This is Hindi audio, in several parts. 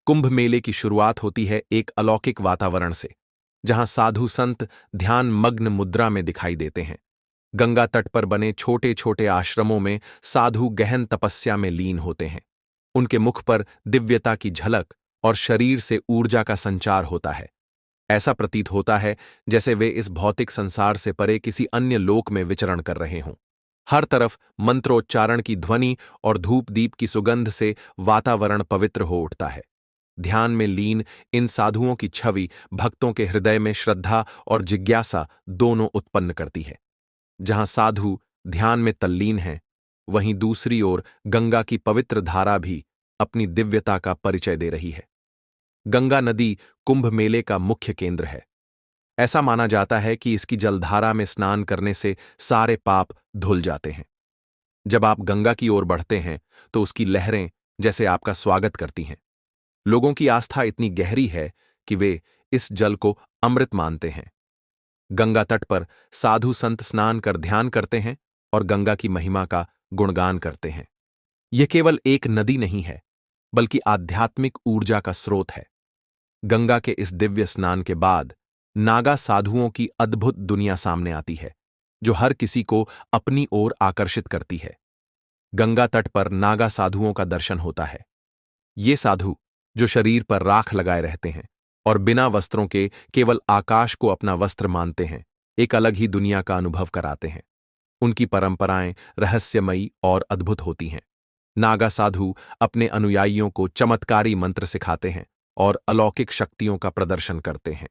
कुंभ मेले की शुरुआत होती है एक अलौकिक वातावरण से, जहां साधु संत ध्यान मग्न मुद्रा में दिखाई देते हैं। गंगा तट पर बने छोटे छोटे आश्रमों में साधु गहन तपस्या में लीन होते हैं। उनके मुख पर दिव्यता की झलक और शरीर से ऊर्जा का संचार होता है। ऐसा प्रतीत होता है जैसे वे इस भौतिक संसार से परे किसी अन्य लोक में विचरण कर रहे हों। हर तरफ मंत्रोच्चारण की ध्वनि और धूप दीप की सुगंध से वातावरण पवित्र हो उठता है। ध्यान में लीन इन साधुओं की छवि भक्तों के हृदय में श्रद्धा और जिज्ञासा दोनों उत्पन्न करती है। जहां साधु ध्यान में तल्लीन हैं, वहीं दूसरी ओर गंगा की पवित्र धारा भी अपनी दिव्यता का परिचय दे रही है। गंगा नदी कुंभ मेले का मुख्य केंद्र है। ऐसा माना जाता है कि इसकी जलधारा में स्नान करने से सारे पाप धुल जाते हैं। जब आप गंगा की ओर बढ़ते हैं तो उसकी लहरें जैसे आपका स्वागत करती हैं। लोगों की आस्था इतनी गहरी है कि वे इस जल को अमृत मानते हैं। गंगा तट पर साधु संत स्नान कर ध्यान करते हैं और गंगा की महिमा का गुणगान करते हैं। यह केवल एक नदी नहीं है, बल्कि आध्यात्मिक ऊर्जा का स्रोत है। गंगा के इस दिव्य स्नान के बाद नागा साधुओं की अद्भुत दुनिया सामने आती है, जो हर किसी को अपनी ओर आकर्षित करती है। गंगा तट पर नागा साधुओं का दर्शन होता है। ये साधु, जो शरीर पर राख लगाए रहते हैं और बिना वस्त्रों के केवल आकाश को अपना वस्त्र मानते हैं, एक अलग ही दुनिया का अनुभव कराते हैं। उनकी परंपराएं रहस्यमयी और अद्भुत होती हैं। नागा साधु अपने अनुयायियों को चमत्कारी मंत्र सिखाते हैं और अलौकिक शक्तियों का प्रदर्शन करते हैं।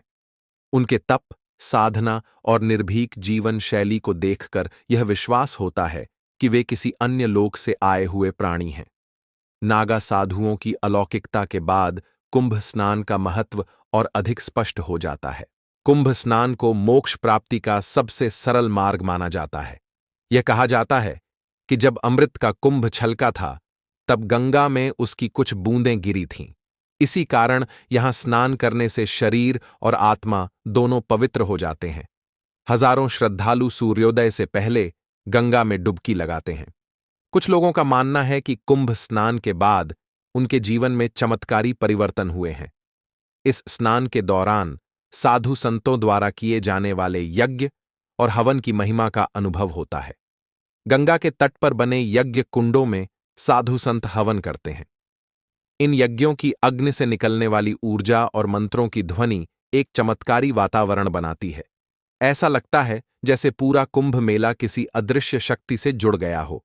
उनके तप, साधना और निर्भीक जीवन शैली को देखकर यह विश्वास होता है कि वे किसी अन्य लोक से आए हुए प्राणी हैं। नागा साधुओं की अलौकिकता के बाद कुंभ स्नान का महत्व और अधिक स्पष्ट हो जाता है। कुंभ स्नान को मोक्ष प्राप्ति का सबसे सरल मार्ग माना जाता है। यह कहा जाता है कि जब अमृत का कुंभ छलका था, तब गंगा में उसकी कुछ बूंदें गिरी थीं। इसी कारण यहां स्नान करने से शरीर और आत्मा दोनों पवित्र हो जाते हैं। हजारों श्रद्धालु सूर्योदय से पहले गंगा में डुबकी लगाते हैं। कुछ लोगों का मानना है कि कुंभ स्नान के बाद उनके जीवन में चमत्कारी परिवर्तन हुए हैं। इस स्नान के दौरान साधु संतों द्वारा किए जाने वाले यज्ञ और हवन की महिमा का अनुभव होता है। गंगा के तट पर बने यज्ञ कुंडों में साधु संत हवन करते हैं। इन यज्ञों की अग्नि से निकलने वाली ऊर्जा और मंत्रों की ध्वनि एक चमत्कारी वातावरण बनाती है। ऐसा लगता है जैसे पूरा कुंभ मेला किसी अदृश्य शक्ति से जुड़ गया हो।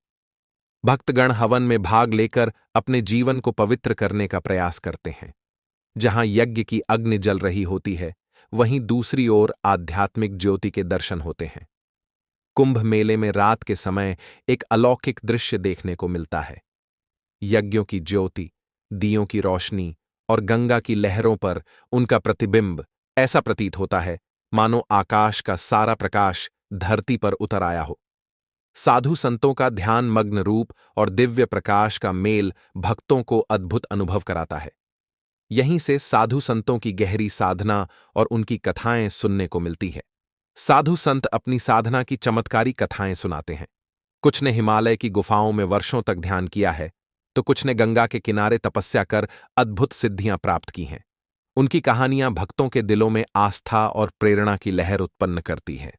भक्तगण हवन में भाग लेकर अपने जीवन को पवित्र करने का प्रयास करते हैं। जहां यज्ञ की अग्नि जल रही होती है, वहीं दूसरी ओर आध्यात्मिक ज्योति के दर्शन होते हैं। कुंभ मेले में रात के समय एक अलौकिक दृश्य देखने को मिलता है। यज्ञों की ज्योति, दियों की रोशनी और गंगा की लहरों पर उनका प्रतिबिंब ऐसा प्रतीत होता है मानो आकाश का सारा प्रकाश धरती पर उतर आया हो। साधु संतों का ध्यान मग्न रूप और दिव्य प्रकाश का मेल भक्तों को अद्भुत अनुभव कराता है। यहीं से साधु संतों की गहरी साधना और उनकी कथाएं सुनने को मिलती है। साधु संत अपनी साधना की चमत्कारी कथाएं सुनाते हैं। कुछ ने हिमालय की गुफाओं में वर्षों तक ध्यान किया है, तो कुछ ने गंगा के किनारे तपस्या कर अद्भुत सिद्धियां प्राप्त की हैं। उनकी कहानियां भक्तों के दिलों में आस्था और प्रेरणा की लहर उत्पन्न करती हैं।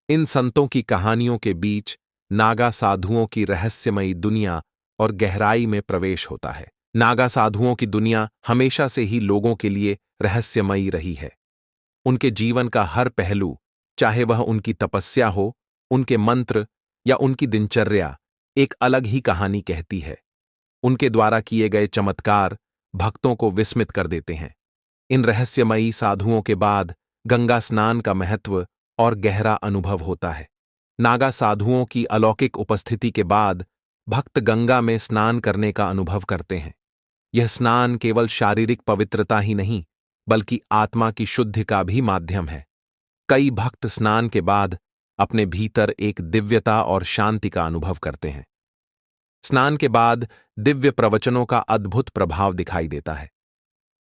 इन संतों की कहानियों के बीच नागा साधुओं की रहस्यमयी दुनिया और गहराई में प्रवेश होता है। नागा साधुओं की दुनिया हमेशा से ही लोगों के लिए रहस्यमयी रही है। उनके जीवन का हर पहलू, चाहे वह उनकी तपस्या हो, उनके मंत्र या उनकी दिनचर्या, एक अलग ही कहानी कहती है। उनके द्वारा किए गए चमत्कार भक्तों को विस्मित कर देते हैं। इन रहस्यमयी साधुओं के बाद गंगा स्नान का महत्व और गहरा अनुभव होता है। नागा साधुओं की अलौकिक उपस्थिति के बाद भक्त गंगा में स्नान करने का अनुभव करते हैं। यह स्नान केवल शारीरिक पवित्रता ही नहीं, बल्कि आत्मा की शुद्धि का भी माध्यम है। कई भक्त स्नान के बाद अपने भीतर एक दिव्यता और शांति का अनुभव करते हैं। स्नान के बाद दिव्य प्रवचनों का अद्भुत प्रभाव दिखाई देता है।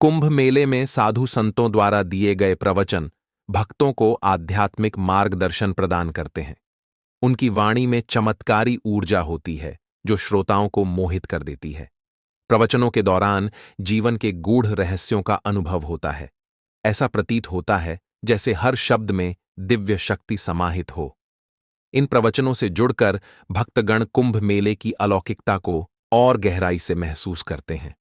कुंभ मेले में साधु संतों द्वारा दिए गए प्रवचन भक्तों को आध्यात्मिक मार्गदर्शन प्रदान करते हैं। उनकी वाणी में चमत्कारी ऊर्जा होती है, जो श्रोताओं को मोहित कर देती है। प्रवचनों के दौरान जीवन के गूढ़ रहस्यों का अनुभव होता है। ऐसा प्रतीत होता है जैसे हर शब्द में दिव्य शक्ति समाहित हो। इन प्रवचनों से जुड़कर भक्तगण कुंभ मेले की अलौकिकता को और गहराई से महसूस करते हैं।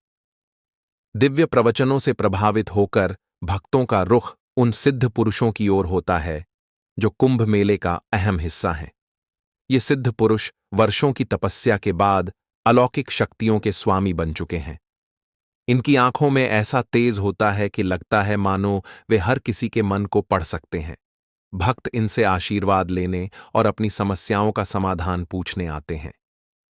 दिव्य प्रवचनों से प्रभावित होकर भक्तों का रुख उन सिद्ध पुरुषों की ओर होता है जो कुंभ मेले का अहम हिस्सा हैं। ये सिद्ध पुरुष वर्षों की तपस्या के बाद अलौकिक शक्तियों के स्वामी बन चुके हैं। इनकी आंखों में ऐसा तेज होता है कि लगता है मानो वे हर किसी के मन को पढ़ सकते हैं। भक्त इनसे आशीर्वाद लेने और अपनी समस्याओं का समाधान पूछने आते हैं।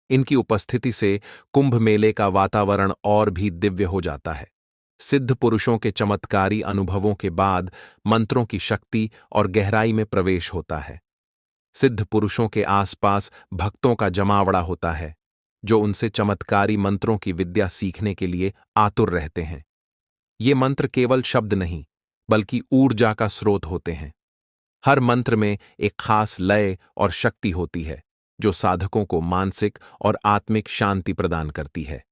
इनकी उपस्थिति से कुंभ मेले का वातावरण और भी दिव्य हो जाता है। सिद्ध पुरुषों के चमत्कारी अनुभवों के बाद मंत्रों की शक्ति और गहराई में प्रवेश होता है। सिद्ध पुरुषों के आसपास भक्तों का जमावड़ा होता है, जो उनसे चमत्कारी मंत्रों की विद्या सीखने के लिए आतुर रहते हैं। ये मंत्र केवल शब्द नहीं, बल्कि ऊर्जा का स्रोत होते हैं। हर मंत्र में एक खास लय और शक्ति होती है, जो साधकों को मानसिक और आत्मिक शांति प्रदान करती है।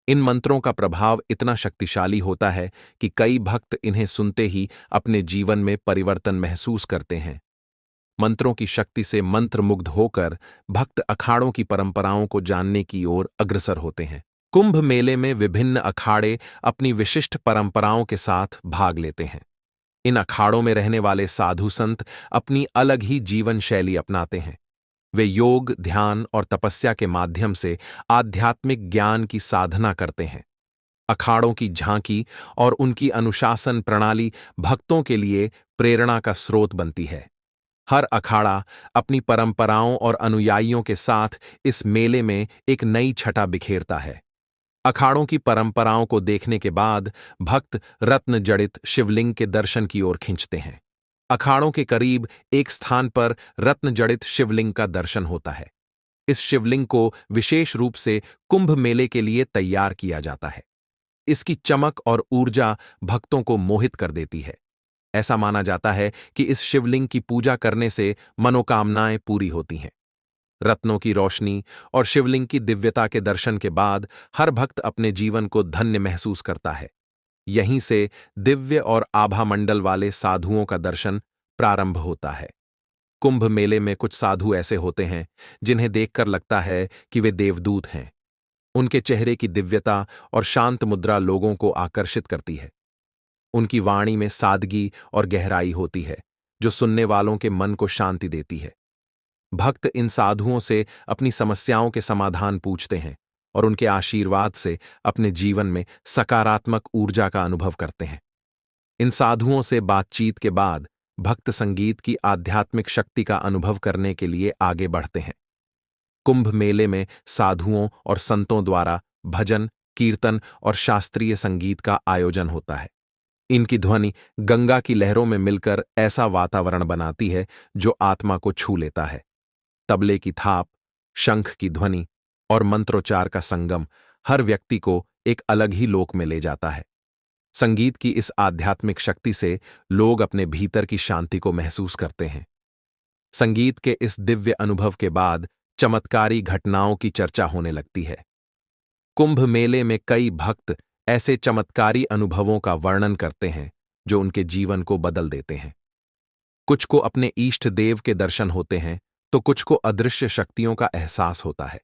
इन मंत्रों का प्रभाव इतना शक्तिशाली होता है कि कई भक्त इन्हें सुनते ही अपने जीवन में परिवर्तन महसूस करते हैं। मंत्रों की शक्ति से मंत्रमुग्ध होकर भक्त अखाड़ों की परंपराओं को जानने की ओर अग्रसर होते हैं। कुंभ मेले में विभिन्न अखाड़े अपनी विशिष्ट परंपराओं के साथ भाग लेते हैं। इन अखाड़ों में रहने वाले साधु संत अपनी अलग ही जीवन शैली अपनाते हैं। वे योग, ध्यान और तपस्या के माध्यम से आध्यात्मिक ज्ञान की साधना करते हैं। अखाड़ों की झांकी और उनकी अनुशासन प्रणाली भक्तों के लिए प्रेरणा का स्रोत बनती है। हर अखाड़ा अपनी परंपराओं और अनुयायियों के साथ इस मेले में एक नई छटा बिखेरता है। अखाड़ों की परंपराओं को देखने के बाद भक्त रत्न जड़ित शिवलिंग के दर्शन की ओर खींचते हैं। अखाड़ों के करीब एक स्थान पर रत्न जड़ित शिवलिंग का दर्शन होता है। इस शिवलिंग को विशेष रूप से कुंभ मेले के लिए तैयार किया जाता है। इसकी चमक और ऊर्जा भक्तों को मोहित कर देती है। ऐसा माना जाता है कि इस शिवलिंग की पूजा करने से मनोकामनाएं पूरी होती हैं। रत्नों की रोशनी और शिवलिंग की दिव्यता के दर्शन के बाद हर भक्त अपने जीवन को धन्य महसूस करता है। यहीं से दिव्य और आभा मंडल वाले साधुओं का दर्शन प्रारंभ होता है। कुंभ मेले में कुछ साधु ऐसे होते हैं जिन्हें देखकर लगता है कि वे देवदूत हैं। उनके चेहरे की दिव्यता और शांत मुद्रा लोगों को आकर्षित करती है। उनकी वाणी में सादगी और गहराई होती है, जो सुनने वालों के मन को शांति देती है। भक्त इन साधुओं से अपनी समस्याओं के समाधान पूछते हैं और उनके आशीर्वाद से अपने जीवन में सकारात्मक ऊर्जा का अनुभव करते हैं। इन साधुओं से बातचीत के बाद भक्त संगीत की आध्यात्मिक शक्ति का अनुभव करने के लिए आगे बढ़ते हैं। कुंभ मेले में साधुओं और संतों द्वारा भजन, कीर्तन और शास्त्रीय संगीत का आयोजन होता है। इनकी ध्वनि गंगा की लहरों में मिलकर ऐसा वातावरण बनाती है जो आत्मा को छू लेता है। तबले की थाप, शंख की ध्वनि और मंत्रोच्चार का संगम हर व्यक्ति को एक अलग ही लोक में ले जाता है। संगीत की इस आध्यात्मिक शक्ति से लोग अपने भीतर की शांति को महसूस करते हैं। संगीत के इस दिव्य अनुभव के बाद चमत्कारी घटनाओं की चर्चा होने लगती है। कुंभ मेले में कई भक्त ऐसे चमत्कारी अनुभवों का वर्णन करते हैं जो उनके जीवन को बदल देते हैं। कुछ को अपने इष्ट देव के दर्शन होते हैं, तो कुछ को अदृश्य शक्तियों का एहसास होता है।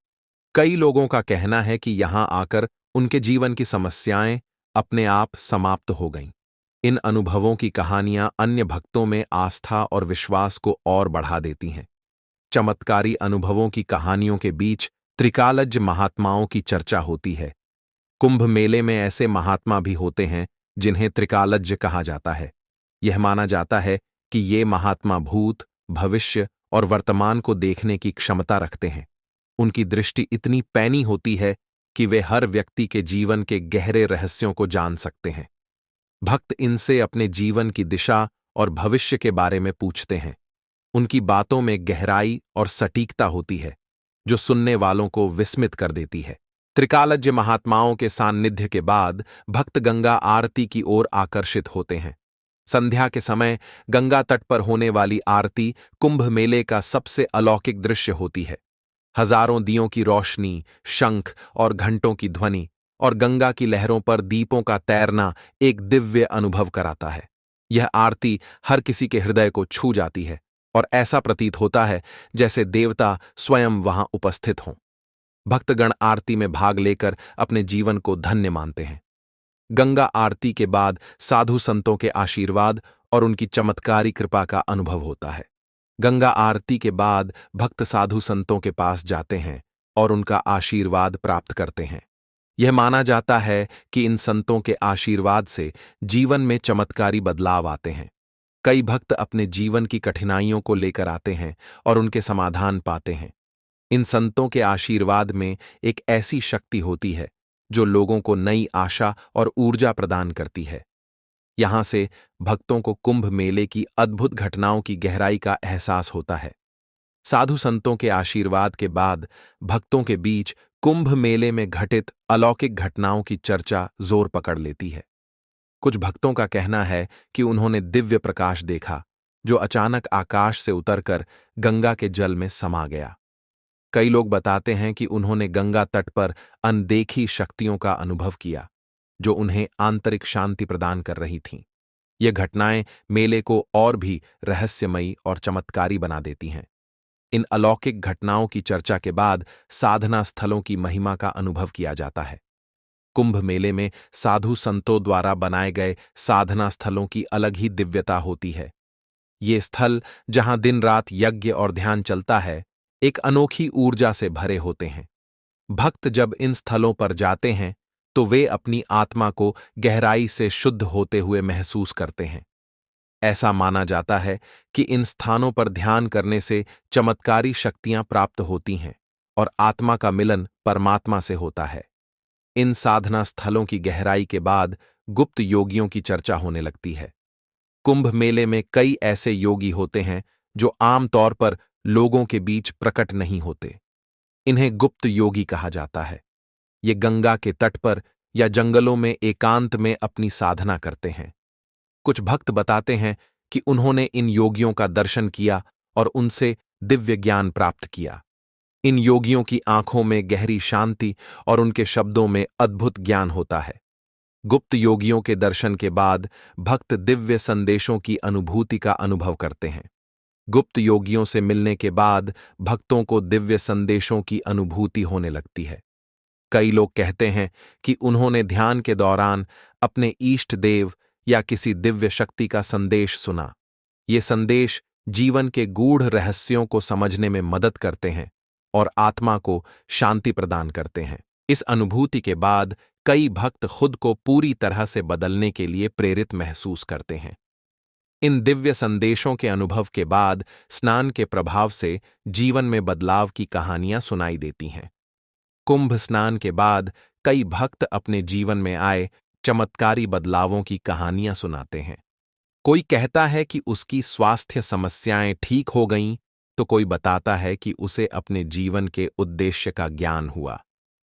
कई लोगों का कहना है कि यहां आकर उनके जीवन की समस्याएं अपने आप समाप्त हो गईं। इन अनुभवों की कहानियां अन्य भक्तों में आस्था और विश्वास को और बढ़ा देती हैं। चमत्कारी अनुभवों की कहानियों के बीच त्रिकालज्ज महात्माओं की चर्चा होती है। कुंभ मेले में ऐसे महात्मा भी होते हैं जिन्हें त्रिकालज्ज कहा जाता है। यह माना जाता है कि ये महात्मा भूत, भविष्य और वर्तमान को देखने की क्षमता रखते हैं। उनकी दृष्टि इतनी पैनी होती है कि वे हर व्यक्ति के जीवन के गहरे रहस्यों को जान सकते हैं। भक्त इनसे अपने जीवन की दिशा और भविष्य के बारे में पूछते हैं। उनकी बातों में गहराई और सटीकता होती है, जो सुनने वालों को विस्मित कर देती है। त्रिकालज्ज महात्माओं के सान्निध्य के बाद भक्त गंगा आरती की ओर आकर्षित होते हैं। संध्या के समय गंगा तट पर होने वाली आरती कुंभ मेले का सबसे अलौकिक दृश्य होती है। हजारों दियों की रोशनी, शंख और घंटों की ध्वनि और गंगा की लहरों पर दीपों का तैरना एक दिव्य अनुभव कराता है। यह आरती हर किसी के हृदय को छू जाती है और ऐसा प्रतीत होता है जैसे देवता स्वयं वहां उपस्थित हों। भक्तगण आरती में भाग लेकर अपने जीवन को धन्य मानते हैं। गंगा आरती के बाद साधु संतों के आशीर्वाद और उनकी चमत्कारी कृपा का अनुभव होता है। गंगा आरती के बाद भक्त साधु संतों के पास जाते हैं और उनका आशीर्वाद प्राप्त करते हैं। यह माना जाता है कि इन संतों के आशीर्वाद से जीवन में चमत्कारी बदलाव आते हैं। कई भक्त अपने जीवन की कठिनाइयों को लेकर आते हैं और उनके समाधान पाते हैं। इन संतों के आशीर्वाद में एक ऐसी शक्ति होती है जो लोगों को नई आशा और ऊर्जा प्रदान करती है। यहां से भक्तों को कुंभ मेले की अद्भुत घटनाओं की गहराई का एहसास होता है। साधु संतों के आशीर्वाद के बाद भक्तों के बीच कुंभ मेले में घटित अलौकिक घटनाओं की चर्चा जोर पकड़ लेती है। कुछ भक्तों का कहना है कि उन्होंने दिव्य प्रकाश देखा जो अचानक आकाश से उतरकर गंगा के जल में समा गया। कई लोग बताते हैं कि उन्होंने गंगा तट पर अनदेखी शक्तियों का अनुभव किया जो उन्हें आंतरिक शांति प्रदान कर रही थीं। ये घटनाएं मेले को और भी रहस्यमयी और चमत्कारी बना देती हैं। इन अलौकिक घटनाओं की चर्चा के बाद साधना स्थलों की महिमा का अनुभव किया जाता है। कुंभ मेले में साधु संतों द्वारा बनाए गए साधना स्थलों की अलग ही दिव्यता होती है। ये स्थल जहां दिन रात यज्ञ और ध्यान चलता है, एक अनोखी ऊर्जा से भरे होते हैं। भक्त जब इन स्थलों पर जाते हैं तो वे अपनी आत्मा को गहराई से शुद्ध होते हुए महसूस करते हैं। ऐसा माना जाता है कि इन स्थानों पर ध्यान करने से चमत्कारी शक्तियां प्राप्त होती हैं और आत्मा का मिलन परमात्मा से होता है। इन साधना स्थलों की गहराई के बाद गुप्त योगियों की चर्चा होने लगती है। कुंभ मेले में कई ऐसे योगी होते हैं जो आमतौर पर लोगों के बीच प्रकट नहीं होते। इन्हें गुप्त योगी कहा जाता है। ये गंगा के तट पर या जंगलों में एकांत में अपनी साधना करते हैं। कुछ भक्त बताते हैं कि उन्होंने इन योगियों का दर्शन किया और उनसे दिव्य ज्ञान प्राप्त किया। इन योगियों की आंखों में गहरी शांति और उनके शब्दों में अद्भुत ज्ञान होता है। गुप्त योगियों के दर्शन के बाद भक्त दिव्य संदेशों की अनुभूति का अनुभव करते हैं। गुप्त योगियों से मिलने के बाद भक्तों को दिव्य संदेशों की अनुभूति होने लगती है। कई लोग कहते हैं कि उन्होंने ध्यान के दौरान अपने इष्ट देव या किसी दिव्य शक्ति का संदेश सुना। ये संदेश जीवन के गूढ़ रहस्यों को समझने में मदद करते हैं और आत्मा को शांति प्रदान करते हैं। इस अनुभूति के बाद कई भक्त खुद को पूरी तरह से बदलने के लिए प्रेरित महसूस करते हैं। इन दिव्य संदेशों के अनुभव के बाद स्नान के प्रभाव से जीवन में बदलाव की कहानियां सुनाई देती हैं। कुंभ स्नान के बाद कई भक्त अपने जीवन में आए चमत्कारी बदलावों की कहानियां सुनाते हैं। कोई कहता है कि उसकी स्वास्थ्य समस्याएं ठीक हो गईं, तो कोई बताता है कि उसे अपने जीवन के उद्देश्य का ज्ञान हुआ।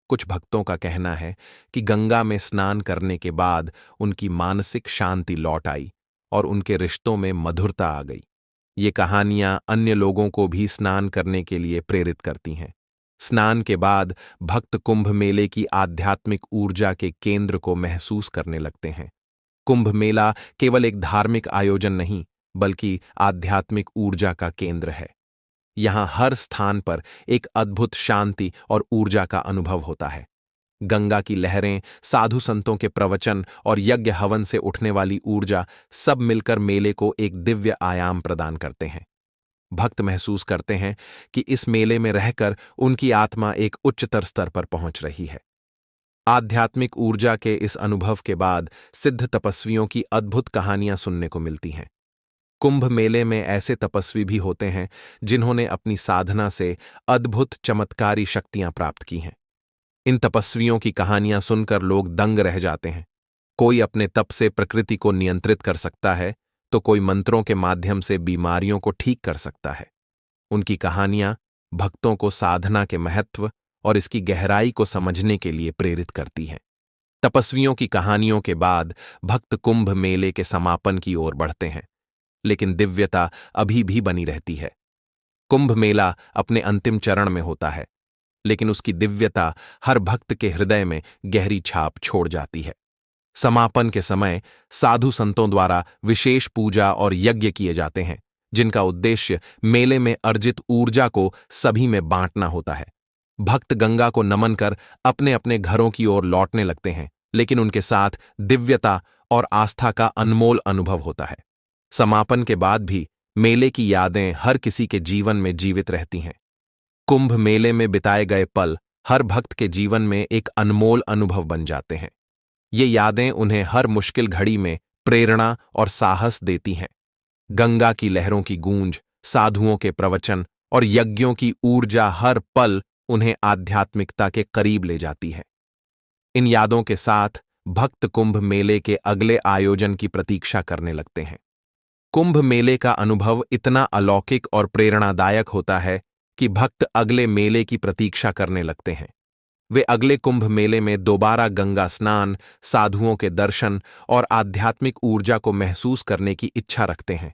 कुछ भक्तों का कहना है कि गंगा में स्नान करने के बाद उनकी मानसिक शांति लौट आई और उनके रिश्तों में मधुरता आ गई। ये कहानियां अन्य लोगों को भी स्नान करने के लिए प्रेरित करती हैं। स्नान के बाद भक्त कुंभ मेले की आध्यात्मिक ऊर्जा के केंद्र को महसूस करने लगते हैं। कुंभ मेला केवल एक धार्मिक आयोजन नहीं, बल्कि आध्यात्मिक ऊर्जा का केंद्र है। यहां हर स्थान पर एक अद्भुत शांति और ऊर्जा का अनुभव होता है। गंगा की लहरें, साधु संतों के प्रवचन और यज्ञ हवन से उठने वाली ऊर्जा सब मिलकर मेले को एक दिव्य आयाम प्रदान करते हैं। भक्त महसूस करते हैं कि इस मेले में रहकर उनकी आत्मा एक उच्चतर स्तर पर पहुंच रही है। आध्यात्मिक ऊर्जा के इस अनुभव के बाद सिद्ध तपस्वियों की अद्भुत कहानियां सुनने को मिलती हैं। कुंभ मेले में ऐसे तपस्वी भी होते हैं जिन्होंने अपनी साधना से अद्भुत चमत्कारी शक्तियां प्राप्त की हैं। इन तपस्वियों की कहानियां सुनकर लोग दंग रह जाते हैं। कोई अपने तप से प्रकृति को नियंत्रित कर सकता है, तो कोई मंत्रों के माध्यम से बीमारियों को ठीक कर सकता है। उनकी कहानियां भक्तों को साधना के महत्व और इसकी गहराई को समझने के लिए प्रेरित करती हैं। तपस्वियों की कहानियों के बाद भक्त कुंभ मेले के समापन की ओर बढ़ते हैं, लेकिन दिव्यता अभी भी बनी रहती है। कुंभ मेला अपने अंतिम चरण में होता है। लेकिन उसकी दिव्यता हर भक्त के हृदय में गहरी छाप छोड़ जाती है। समापन के समय साधु संतों द्वारा विशेष पूजा और यज्ञ किए जाते हैं, जिनका उद्देश्य मेले में अर्जित ऊर्जा को सभी में बांटना होता है। भक्त गंगा को नमन कर अपने अपने घरों की ओर लौटने लगते हैं, लेकिन उनके साथ दिव्यता और आस्था का अनमोल अनुभव होता है। समापन के बाद भी मेले की यादें हर किसी के जीवन में जीवित रहती हैं। कुंभ मेले में बिताए गए पल हर भक्त के जीवन में एक अनमोल अनुभव बन जाते हैं। ये यादें उन्हें हर मुश्किल घड़ी में प्रेरणा और साहस देती हैं। गंगा की लहरों की गूंज, साधुओं के प्रवचन और यज्ञों की ऊर्जा हर पल उन्हें आध्यात्मिकता के करीब ले जाती है। इन यादों के साथ भक्त कुंभ मेले के अगले आयोजन की प्रतीक्षा करने लगते हैं। कुंभ मेले का अनुभव इतना अलौकिक और प्रेरणादायक होता है कि भक्त अगले मेले की प्रतीक्षा करने लगते हैं। वे अगले कुंभ मेले में दोबारा गंगा स्नान, साधुओं के दर्शन और आध्यात्मिक ऊर्जा को महसूस करने की इच्छा रखते हैं।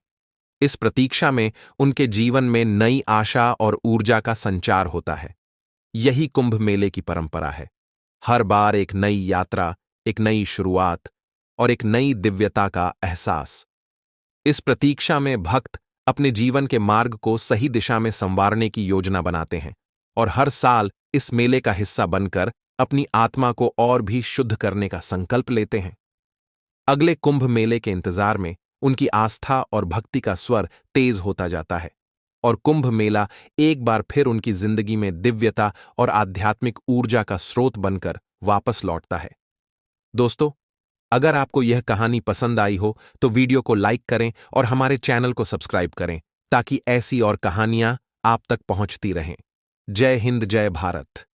इस प्रतीक्षा में उनके जीवन में नई आशा और ऊर्जा का संचार होता है। यही कुंभ मेले की परंपरा है। हर बार एक नई यात्रा, एक नई शुरुआत और एक नई दिव्यता का एहसास। इस प्रतीक्षा में भक्त अपने जीवन के मार्ग को सही दिशा में संवारने की योजना बनाते हैं और हर साल इस मेले का हिस्सा बनकर अपनी आत्मा को और भी शुद्ध करने का संकल्प लेते हैं। अगले कुंभ मेले के इंतजार में उनकी आस्था और भक्ति का स्वर तेज होता जाता है और कुंभ मेला एक बार फिर उनकी जिंदगी में दिव्यता और आध्यात्मिक ऊर्जा का स्रोत बनकर वापस लौटता है। दोस्तों, अगर आपको यह कहानी पसंद आई हो तो वीडियो को लाइक करें और हमारे चैनल को सब्सक्राइब करें ताकि ऐसी और कहानियां आप तक पहुंचती रहें। जय हिंद, जय भारत।